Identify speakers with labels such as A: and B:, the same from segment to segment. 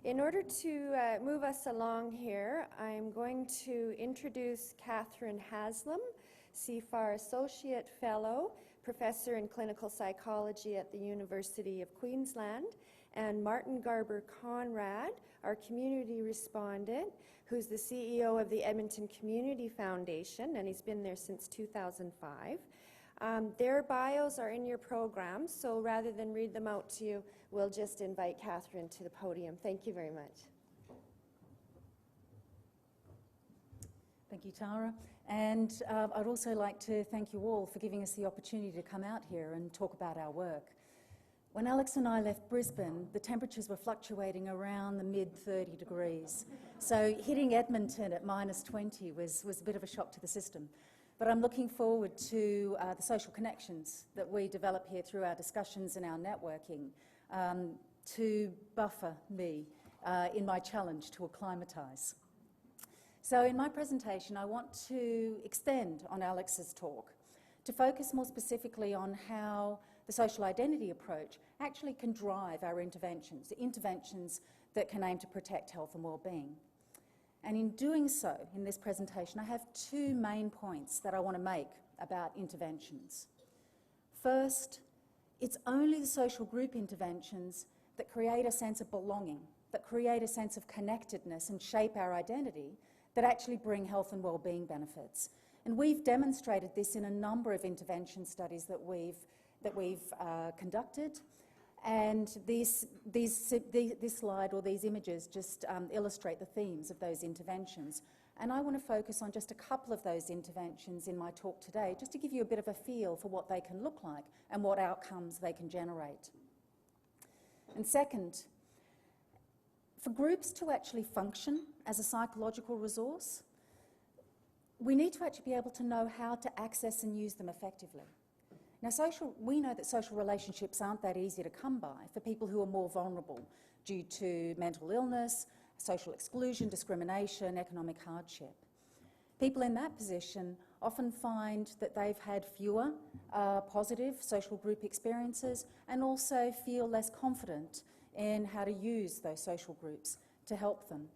A: In order to move us along here, I'm going to introduce Catherine Haslam, CIFAR Associate Fellow, Professor in Clinical Psychology at the University of Queensland, and Martin Garber-Conrad, our community respondent, who's the CEO of the Edmonton Community Foundation, and he's been there since 2005. Their bios are in your program, so rather than read them out to you, we'll just invite Catherine to the podium. Thank you very much.
B: Thank you, Tara. And I'd also like to thank you all for giving us the opportunity to come out here and talk about our work. When Alex and I left Brisbane, the temperatures were fluctuating around the mid-30 degrees. So hitting Edmonton at -20 was a bit of a shock to the system. But I'm looking forward to the social connections that we develop here through our discussions and our networking to buffer me in my challenge to acclimatise. So in my presentation, I want to extend on Alex's talk to focus more specifically on how the social identity approach actually can drive our interventions that can aim to protect health and well-being. And in doing so, in this presentation, I have two main points that I want to make about interventions. First, it's only the social group interventions that create a sense of belonging, that create a sense of connectedness and shape our identity, that actually bring health and well-being benefits. And we've demonstrated this in a number of intervention studies that we've conducted. And this slide or these images just illustrate the themes of those interventions. And I want to focus on just a couple of those interventions in my talk today, just to give you a bit of a feel for what they can look like and what outcomes they can generate. And second, for groups to actually function as a psychological resource, we need to actually be able to know how to access and use them effectively. Now, we know that social relationships aren't that easy to come by for people who are more vulnerable due to mental illness, social exclusion, discrimination, economic hardship. People in that position often find that they've had fewer positive social group experiences and also feel less confident in how to use those social groups to help them.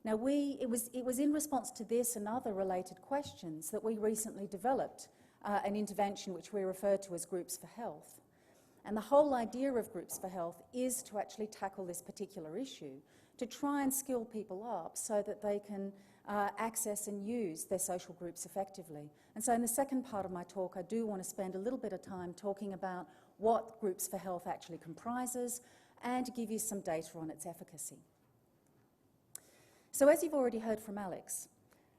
B: Now, it was in response to this and other related questions that we recently developed an intervention which we refer to as Groups for Health. And the whole idea of Groups for Health is to actually tackle this particular issue, to try and skill people up so that they can access and use their social groups effectively. And so in the second part of my talk, I do want to spend a little bit of time talking about what Groups for Health actually comprises and to give you some data on its efficacy. So as you've already heard from Alex,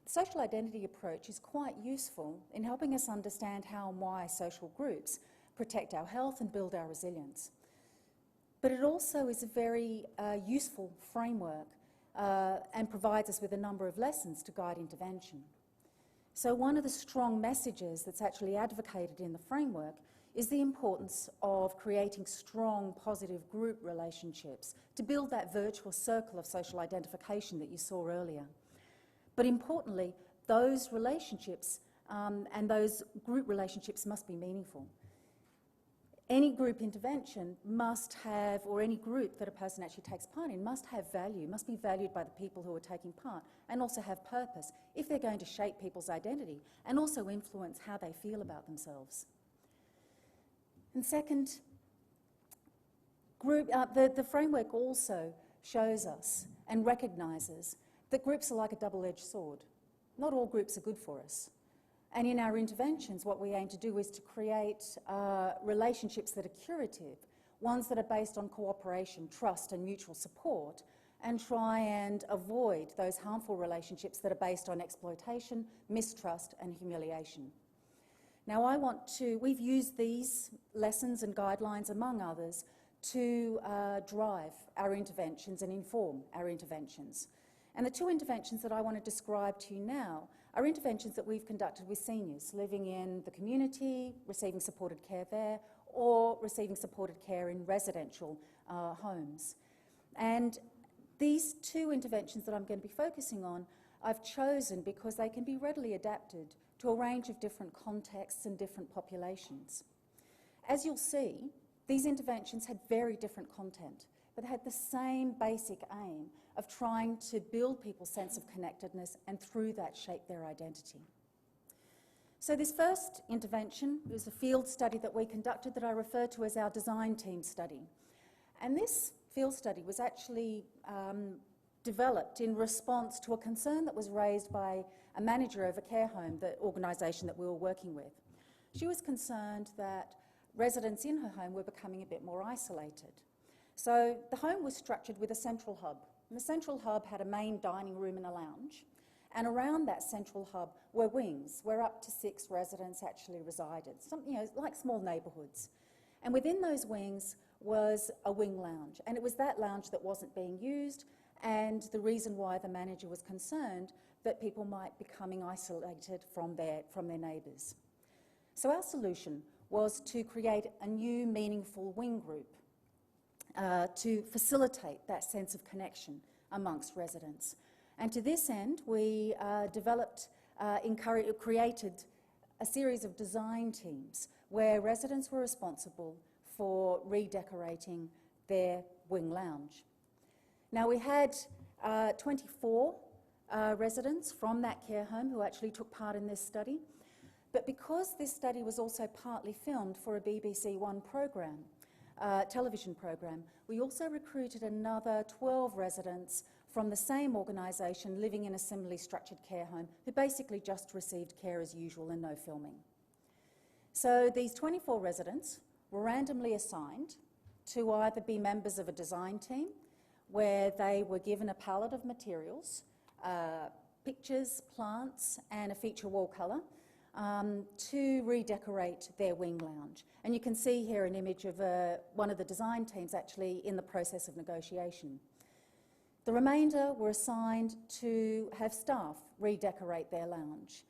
B: the social identity approach is quite useful in helping us understand how and why social groups protect our health and build our resilience. But it also is a very useful framework and provides us with a number of lessons to guide intervention. So one of the strong messages that's actually advocated in the framework is the importance of creating strong, positive group relationships to build that virtuous circle of social identification that you saw earlier. But importantly, those relationships and those group relationships must be meaningful. Any group intervention must have, or any group that a person actually takes part in, must have value, must be valued by the people who are taking part, and also have purpose if they're going to shape people's identity and also influence how they feel about themselves. And second, the framework also shows us and recognises that groups are like a double-edged sword. Not all groups are good for us. And in our interventions, what we aim to do is to create relationships that are curative, ones that are based on cooperation, trust and mutual support, and try and avoid those harmful relationships that are based on exploitation, mistrust and humiliation. Now we've used these lessons and guidelines, among others, to drive our interventions and inform our interventions. And the two interventions that I want to describe to you now are interventions that we've conducted with seniors living in the community, receiving supported care there, or receiving supported care in residential homes. And these two interventions that I'm going to be focusing on, I've chosen because they can be readily adapted to a range of different contexts and different populations. As you'll see, these interventions had very different content, but had the same basic aim of trying to build people's sense of connectedness and through that shape their identity. So this first intervention was a field study that we conducted that I refer to as our design team study. And this field study was actually developed in response to a concern that was raised by a manager of a care home, the organisation that we were working with. She was concerned that residents in her home were becoming a bit more isolated. So the home was structured with a central hub. And the central hub had a main dining room and a lounge. And around that central hub were wings where up to 6 residents actually resided, like small neighbourhoods. And within those wings was a wing lounge. And it was that lounge that wasn't being used, and the reason why the manager was concerned that people might be becoming isolated from their neighbours. So our solution was to create a new meaningful wing group to facilitate that sense of connection amongst residents. And to this end, we created a series of design teams where residents were responsible for redecorating their wing lounge. Now, we had 24 residents from that care home who actually took part in this study, but because this study was also partly filmed for a BBC One program, television program, we also recruited another 12 residents from the same organisation living in a similarly structured care home who basically just received care as usual and no filming. So these 24 residents were randomly assigned to either be members of a design team where they were given a palette of materials, pictures, plants and a feature wall colour to redecorate their wing lounge. And you can see here an image of one of the design teams actually in the process of negotiation. The remainder were assigned to have staff redecorate their lounge,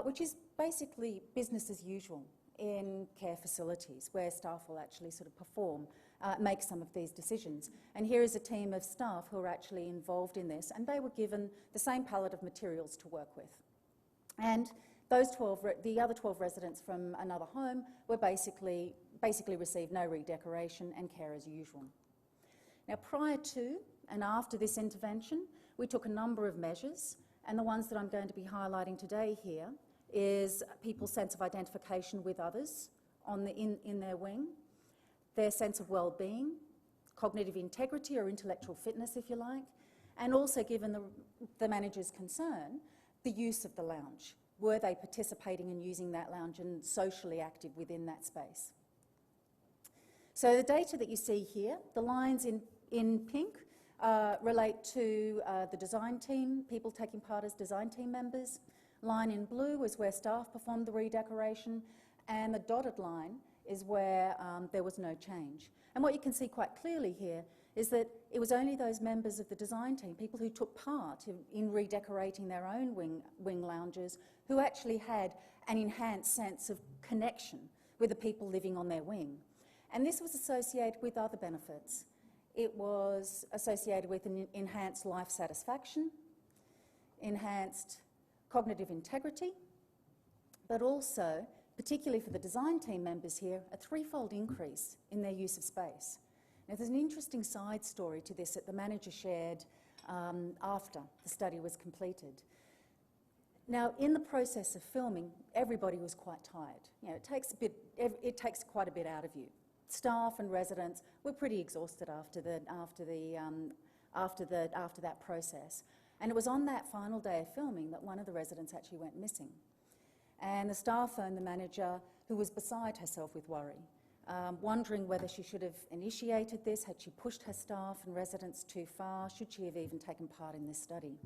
B: which is basically business as usual in care facilities where staff will actually sort of perform, make some of these decisions. And here is a team of staff who are actually involved in this, and they were given the same palette of materials to work with. And those 12, the other 12 residents from another home were basically received no redecoration and care as usual. Now, prior to and after this intervention, we took a number of measures, and the ones that I'm going to be highlighting today here is people's sense of identification with others in their wing, their sense of well-being, cognitive integrity or intellectual fitness, if you like, and also, given the manager's concern, the use of the lounge. Were they participating in using that lounge and socially active within that space? So the data that you see here, the lines in pink relate to the design team, people taking part as design team members. Line in blue is where staff performed the redecoration, and the dotted line is where there was no change. And what you can see quite clearly here is that it was only those members of the design team, people who took part in redecorating their own wing lounges, who actually had an enhanced sense of connection with the people living on their wing. And this was associated with other benefits. It was associated with an enhanced life satisfaction, enhanced cognitive integrity, but also, particularly for the design team members here, a threefold increase in their use of space. Now, there's an interesting side story to this that the manager shared after the study was completed. Now, in the process of filming, everybody was quite tired. You know, it takes quite a bit out of you. Staff and residents were pretty exhausted after that process. And it was on that final day of filming that one of the residents actually went missing. And the staff phoned the manager, who was beside herself with worry, wondering whether she should have initiated this, had she pushed her staff and residents too far, should she have even taken part in this study.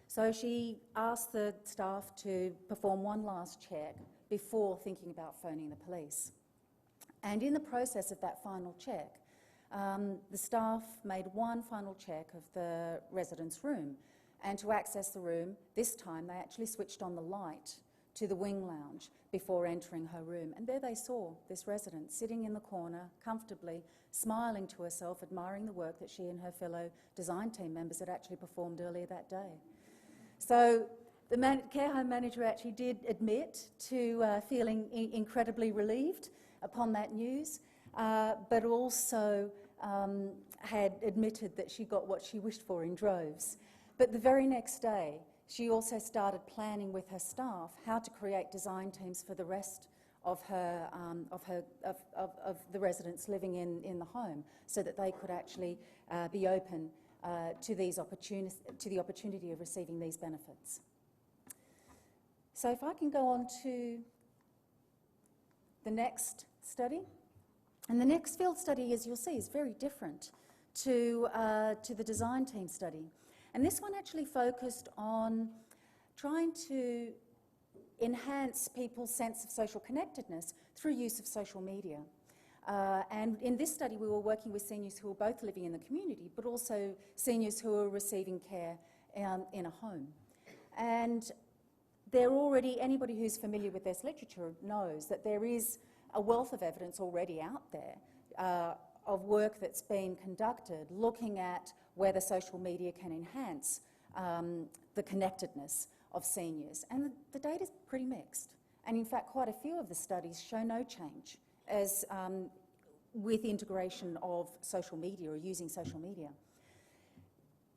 B: So she asked the staff to perform one last check before thinking about phoning the police. And in the process of that final check, the staff made one final check of the resident's room. And to access the room, this time they actually switched on the light to the wing lounge before entering her room. And there they saw this resident sitting in the corner, comfortably, smiling to herself, admiring the work that she and her fellow design team members had actually performed earlier that day. So the care home manager actually did admit to feeling incredibly relieved upon that news, but also had admitted that she got what she wished for in droves. But the very next day, she also started planning with her staff how to create design teams for the rest of the residents living in the home, so that they could actually be open to the opportunity of receiving these benefits. So if I can go on to the next study. And the next field study, as you'll see, is very different to the design team study. And this one actually focused on trying to enhance people's sense of social connectedness through use of social media. And in this study, we were working with seniors who were both living in the community, but also seniors who were receiving care in a home. And anybody who's familiar with this literature knows that there is a wealth of evidence already out there of work that's been conducted looking at whether social media can enhance the connectedness of seniors. And the data's pretty mixed. And in fact, quite a few of the studies show no change as with integration of social media or using social media.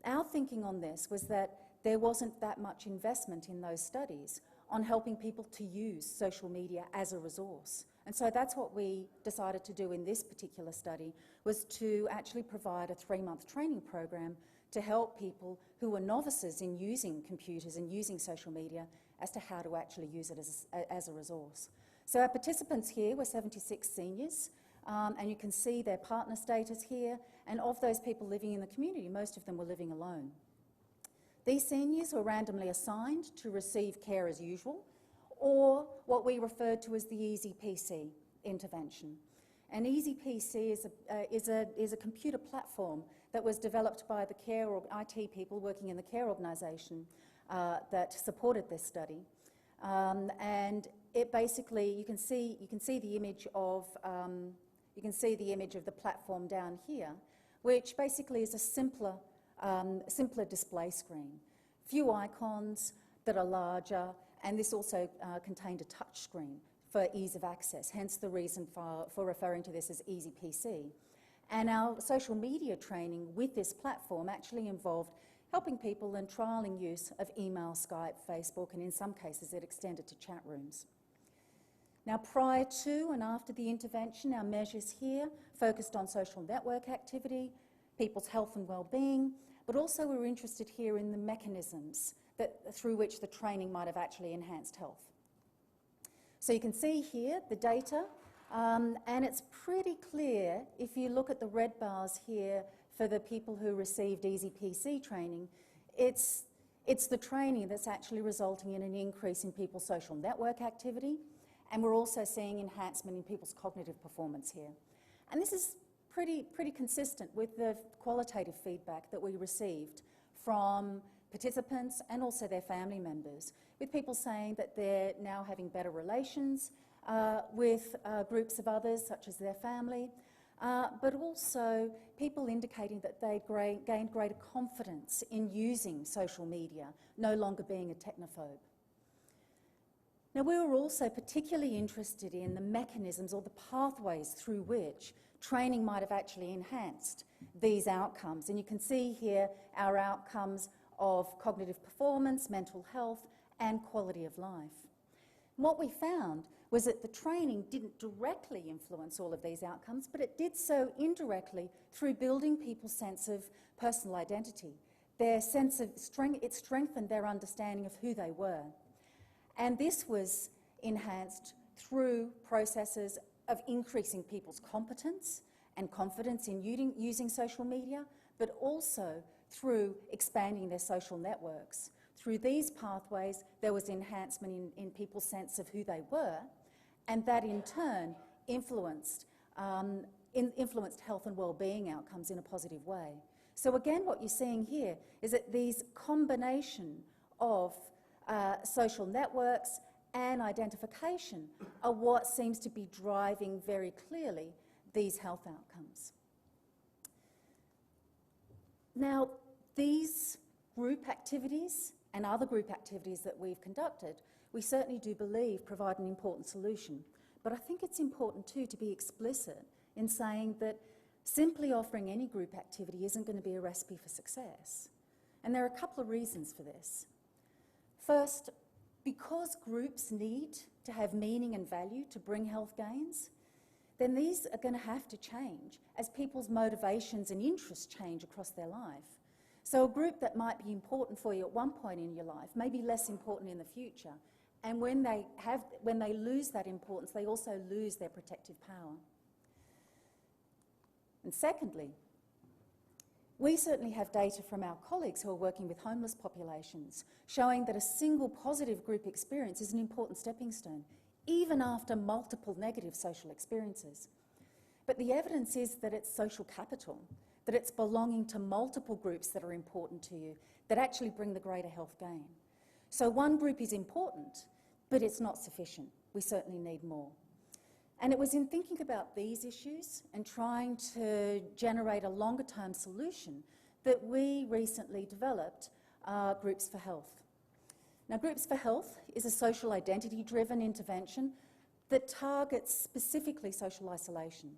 B: Our thinking on this was that there wasn't that much investment in those studies on helping people to use social media as a resource. And so that's what we decided to do in this particular study, was to actually provide a 3-month training program to help people who were novices in using computers and using social media as to how to actually use it as a resource. So our participants here were 76 seniors, and you can see their partner status here, and of those people living in the community, most of them were living alone. These seniors were randomly assigned to receive care as usual, or what we referred to as the Easy PC intervention. And Easy PC is a computer platform that was developed by the care or IT people working in the care organisation that supported this study. And it basically, you can see the image of the platform down here, which basically is a simpler display screen. Few icons that are larger, and this also contained a touch screen for ease of access, hence the reason for referring to this as Easy PC. And our social media training with this platform actually involved helping people and trialling use of email, Skype, Facebook, and in some cases it extended to chat rooms. Now, prior to and after the intervention, our measures here focused on social network activity, people's health and well-being, but also we were interested here in the mechanisms through which the training might have actually enhanced health. So you can see here the data, and it's pretty clear if you look at the red bars here for the people who received Easy PC training, it's the training that's actually resulting in an increase in people's social network activity, and we're also seeing enhancement in people's cognitive performance here. And this is pretty consistent with the qualitative feedback that we received from participants and also their family members, with people saying that they're now having better relations with groups of others, such as their family, but also people indicating that they gained greater confidence in using social media, no longer being a technophobe. Now, we were also particularly interested in the mechanisms or the pathways through which training might have actually enhanced these outcomes. And you can see here our outcomes of cognitive performance, mental health, and quality of life. And what we found was that the training didn't directly influence all of these outcomes, but it did so indirectly through building people's sense of personal identity. Their sense of strength, it strengthened their understanding of who they were. And this was enhanced through processes of increasing people's competence and confidence in using social media, but also through expanding their social networks. Through these pathways, there was enhancement in people's sense of who they were, and that in turn influenced health and well-being outcomes in a positive way. So again, what you're seeing here is that these combination of social networks and identification are what seems to be driving very clearly these health outcomes. Now, these group activities and other group activities that we've conducted, we certainly do believe provide an important solution. But I think it's important too to be explicit in saying that Simply offering any group activity isn't going to be a recipe for success. And there are a couple of reasons for this. First, because groups need to have meaning and value to bring health gains, then these are going to have to change as people's motivations and interests change across their life. So a group that might be important for you at one point in your life may be less important in the future. And when they lose that importance, they also lose their protective power. And secondly, we certainly have data from our colleagues who are working with homeless populations showing that a single positive group experience is an important stepping stone, even after multiple negative social experiences. But the evidence is that it's social capital, that it's belonging to multiple groups that are important to you, that actually bring the greater health gain. So one group is important, but it's not sufficient. We certainly need more. And it was in thinking about these issues and trying to generate a longer-term solution that we recently developed Groups for Health. Now, Groups for Health is a social identity-driven intervention that targets specifically social isolation.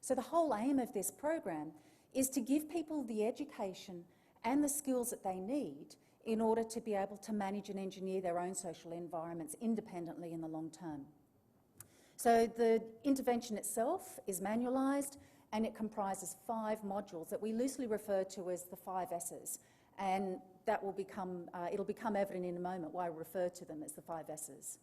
B: So the whole aim of this program is to give people the education and the skills that they need in order to be able to manage and engineer their own social environments independently in the long term. So the intervention itself is manualised and it comprises 5 modules that we loosely refer to as the 5 S's. And that will become, it'll become evident in a moment why I refer to them as the 5 S's.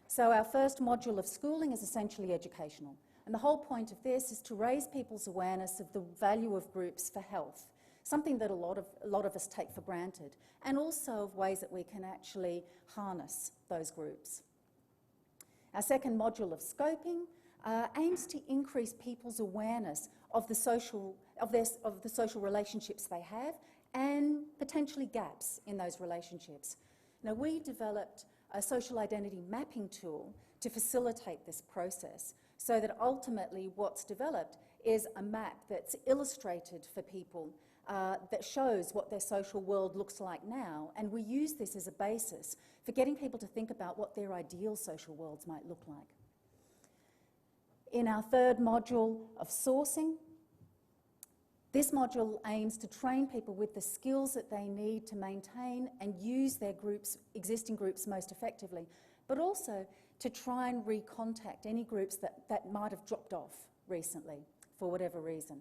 B: So our first module of schooling is essentially educational. And the whole point of this is to raise people's awareness of the value of groups for health, something that a lot of us take for granted, and also of ways that we can actually harness those groups. Our second module of scoping aims to increase people's awareness of the social relationships they have and potentially gaps in those relationships. Now, we developed a social identity mapping tool to facilitate this process so that ultimately what's developed is a map that's illustrated for people that shows what their social world looks like now, and we use this as a basis for getting people to think about what their ideal social worlds might look like. In our third module of sourcing, this module aims to train people with the skills that they need to maintain and use their existing groups most effectively, but also to try and recontact any groups that might have dropped off recently for whatever reason.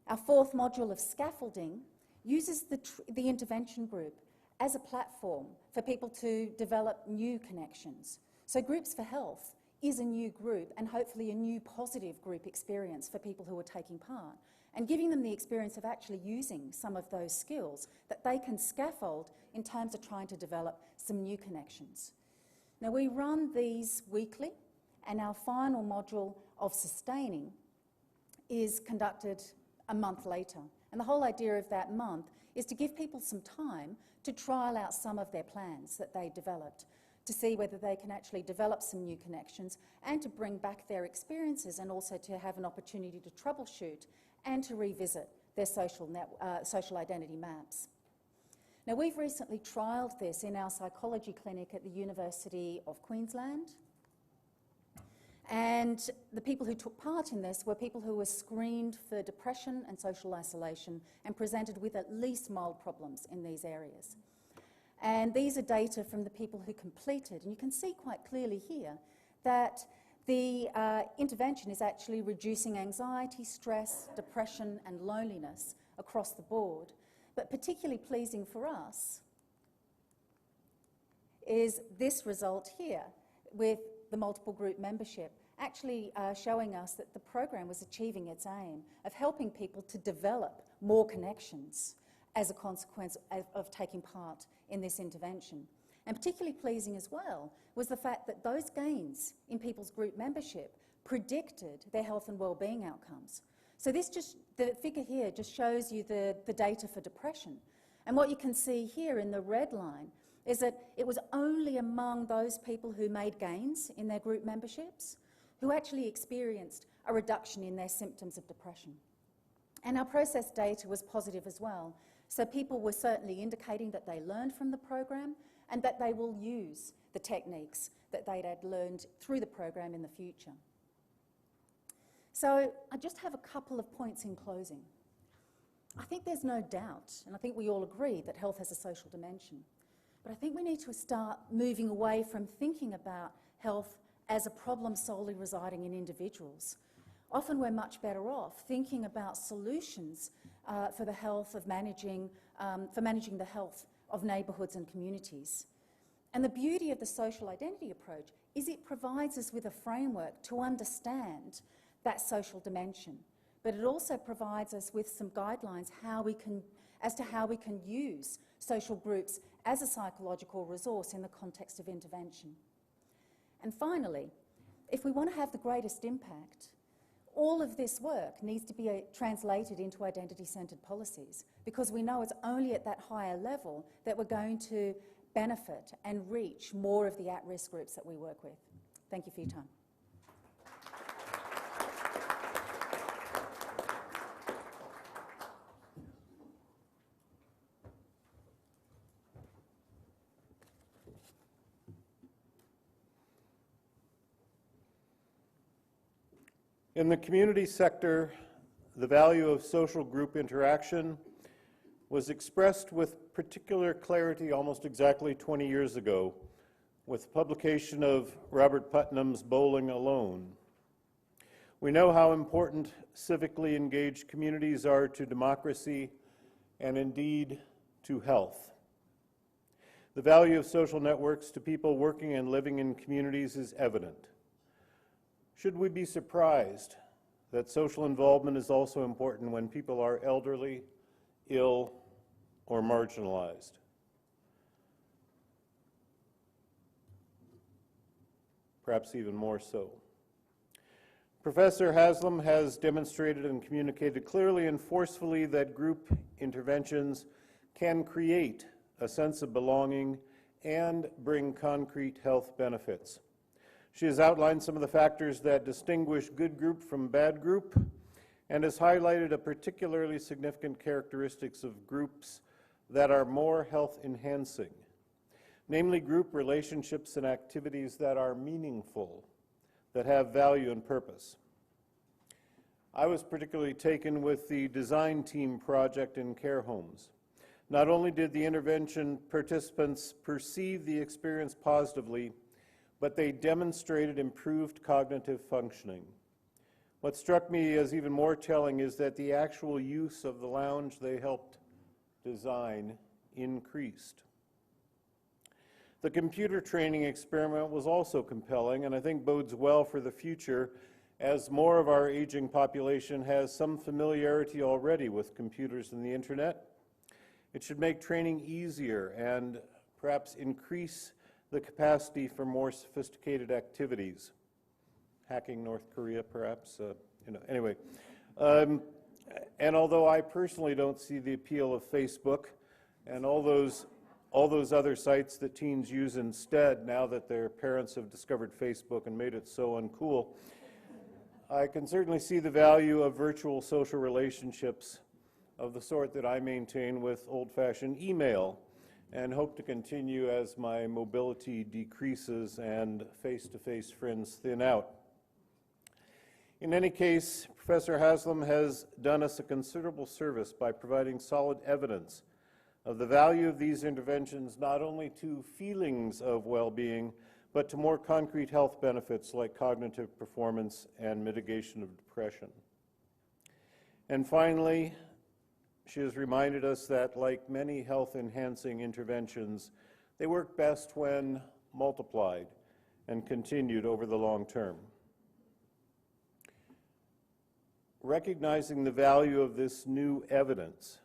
B: Our fourth module of scaffolding uses the intervention group as a platform for people to develop new connections. So Groups for Health is a new group and hopefully a new positive group experience for people who are taking part, and giving them the experience of actually using some of those skills that they can scaffold in terms of trying to develop some new connections. Now, we run these weekly, and our final module of sustaining is conducted a month later. And the whole idea of that month is to give people some time to trial out some of their plans that they developed, to see whether they can actually develop some new connections and to bring back their experiences, and also to have an opportunity to troubleshoot and to revisit their social identity maps. Now, we've recently trialled this in our psychology clinic at the University of Queensland. And the people who took part in this were people who were screened for depression and social isolation and presented with at least mild problems in these areas. And these are data from the people who completed. And you can see quite clearly here that the intervention is actually reducing anxiety, stress, depression and loneliness across the board. But particularly pleasing for us is this result here with the multiple group membership, actually showing us that the program was achieving its aim of helping people to develop more connections as a consequence of taking part in this intervention. And particularly pleasing as well was the fact that those gains in people's group membership predicted their health and wellbeing outcomes. So the figure here just shows you the data for depression. And what you can see here in the red line is that it was only among those people who made gains in their group memberships who actually experienced a reduction in their symptoms of depression. And our process data was positive as well. So people were certainly indicating that they learned from the program and that they will use the techniques that they'd had learned through the program in the future. So I just have a couple of points in closing. I think there's no doubt, and I think we all agree, that health has a social dimension. But I think we need to start moving away from thinking about health as a problem solely residing in individuals. Often we're much better off thinking about solutions for the health of managing the health of neighbourhoods and communities. And the beauty of the social identity approach is it provides us with a framework to understand that social dimension, but it also provides us with some guidelines as to how we can use social groups as a psychological resource in the context of intervention. And finally, if we want to have the greatest impact, all of this work needs to be translated into identity-centred policies, because we know it's only at that higher level that we're going to benefit and reach more of the at-risk groups that we work with. Thank you for your time.
C: In the community sector, the value of social group interaction was expressed with particular clarity almost exactly 20 years ago with the publication of Robert Putnam's Bowling Alone. We know how important civically engaged communities are to democracy and indeed to health. The value of social networks to people working and living in communities is evident. Should we be surprised that social involvement is also important when people are elderly, ill, or marginalized? Perhaps even more so. Professor Haslam has demonstrated and communicated clearly and forcefully that group interventions can create a sense of belonging and bring concrete health benefits. She has outlined some of the factors that distinguish good group from bad group and has highlighted a particularly significant characteristics of groups that are more health enhancing, namely group relationships and activities that are meaningful, that have value and purpose. I was particularly taken with the design team project in care homes. Not only did the intervention participants perceive the experience positively, but they demonstrated improved cognitive functioning. What struck me as even more telling is that the actual use of the lounge they helped design increased. The computer training experiment was also compelling, and I think bodes well for the future as more of our aging population has some familiarity already with computers and the internet. It should make training easier and perhaps increase the capacity for more sophisticated activities. Hacking North Korea, perhaps, anyway. And although I personally don't see the appeal of Facebook and all those other sites that teens use instead now that their parents have discovered Facebook and made it so uncool, I can certainly see the value of virtual social relationships of the sort that I maintain with old-fashioned email, and hope to continue as my mobility decreases and face-to-face friends thin out. In any case, Professor Haslam has done us a considerable service by providing solid evidence of the value of these interventions not only to feelings of well-being, but to more concrete health benefits like cognitive performance and mitigation of depression. And finally, she has reminded us that, like many health-enhancing interventions, they work best when multiplied and continued over the long term. Recognizing the value of this new evidence,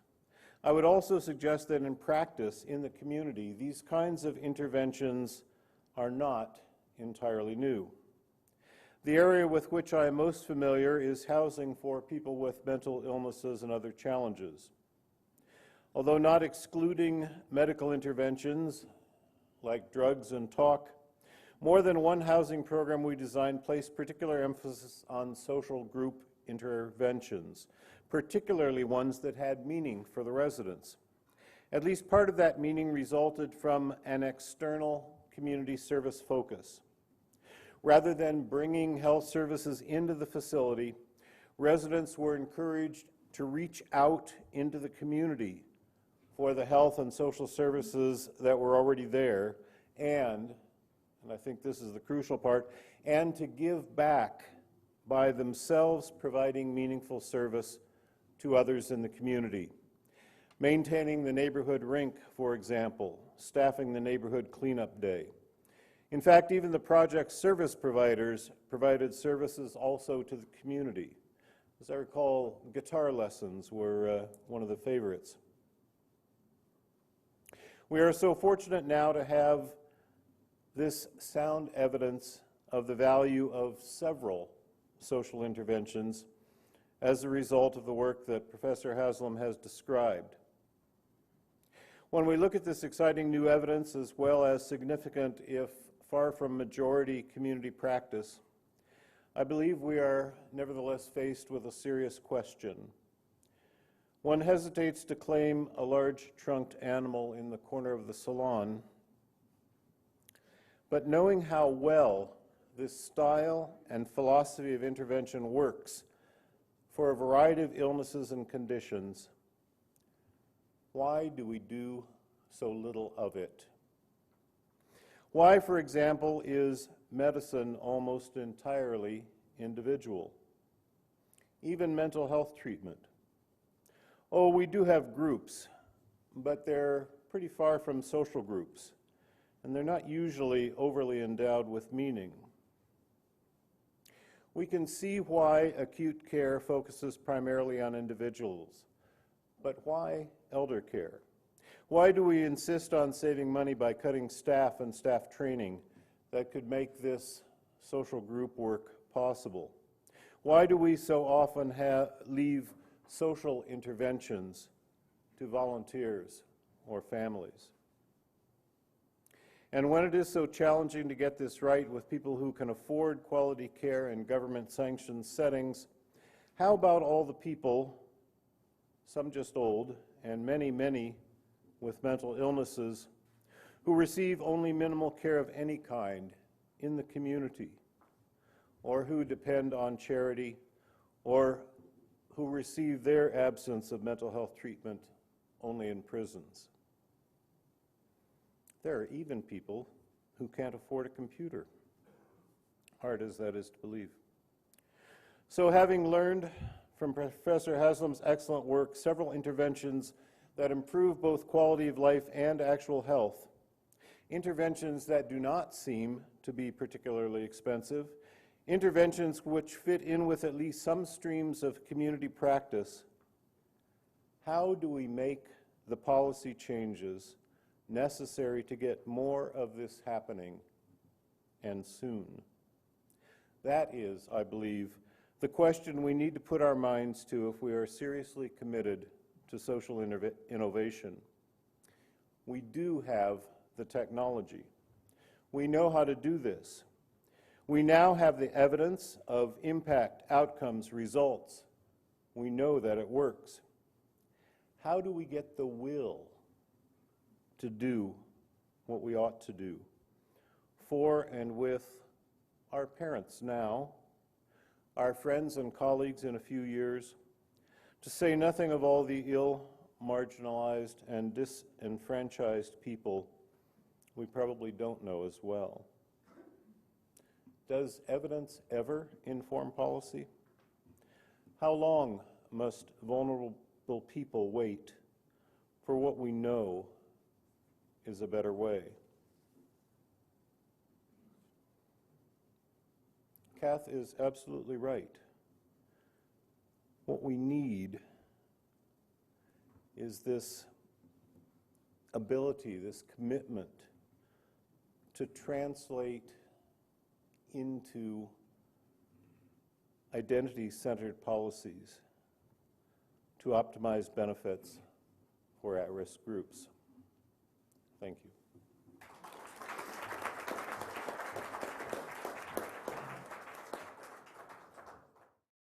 C: I would also suggest that in practice, in the community, these kinds of interventions are not entirely new. The area with which I am most familiar is housing for people with mental illnesses and other challenges. Although not excluding medical interventions like drugs and talk, more than one housing program we designed placed particular emphasis on social group interventions, particularly ones that had meaning for the residents. At least part of that meaning resulted from an external community service focus. Rather than bringing health services into the facility, Residents were encouraged to reach out into the community for the health and social services that were already there, and I think this is the crucial part, and to give back by themselves providing meaningful service to others in the community. Maintaining the neighborhood rink, for example, staffing the neighborhood cleanup day. In fact, even the project service providers provided services also to the community. As I recall, guitar lessons were one of the favorites. We are so fortunate now to have this sound evidence of the value of several social interventions as a result of the work that Professor Haslam has described. When we look at this exciting new evidence, as well as significant, if far from majority, community practice, I believe we are nevertheless faced with a serious question. One hesitates to claim a large trunked animal in the corner of the salon, but knowing how well this style and philosophy of intervention works for a variety of illnesses and conditions, why do we do so little of it? Why, for example, is medicine almost entirely individual? Even mental health treatment. Oh, we do have groups, but they're pretty far from social groups, and they're not usually overly endowed with meaning. We can see why acute care focuses primarily on individuals, but why elder care? Why do we insist on saving money by cutting staff and staff training that could make this social group work possible? Why do we so often leave social interventions to volunteers or families? And when it is so challenging to get this right with people who can afford quality care in government-sanctioned settings, how about all the people, some just old, and many, many with mental illnesses, who receive only minimal care of any kind in the community, or who depend on charity, or who receive their absence of mental health treatment only in prisons? There are even people who can't afford a computer, hard as that is to believe. So having learned from Professor Haslam's excellent work several interventions that improve both quality of life and actual health, interventions that do not seem to be particularly expensive, interventions which fit in with at least some streams of community practice, how do we make the policy changes necessary to get more of this happening, and soon? That is, I believe, the question we need to put our minds to if we are seriously committed to social innovation. We do have the technology. We know how to do this. We now have the evidence of impact, outcomes, results. We know that it works. How do we get the will to do what we ought to do for and with our parents now, our friends and colleagues in a few years, to say nothing of all the ill, marginalized, and disenfranchised people we probably don't know as well? Does evidence ever inform policy? How long must vulnerable people wait for what we know is a better way? Kath is absolutely right. What we need is this ability, this commitment to translate into identity-centered policies to optimize benefits for at-risk groups. Thank you.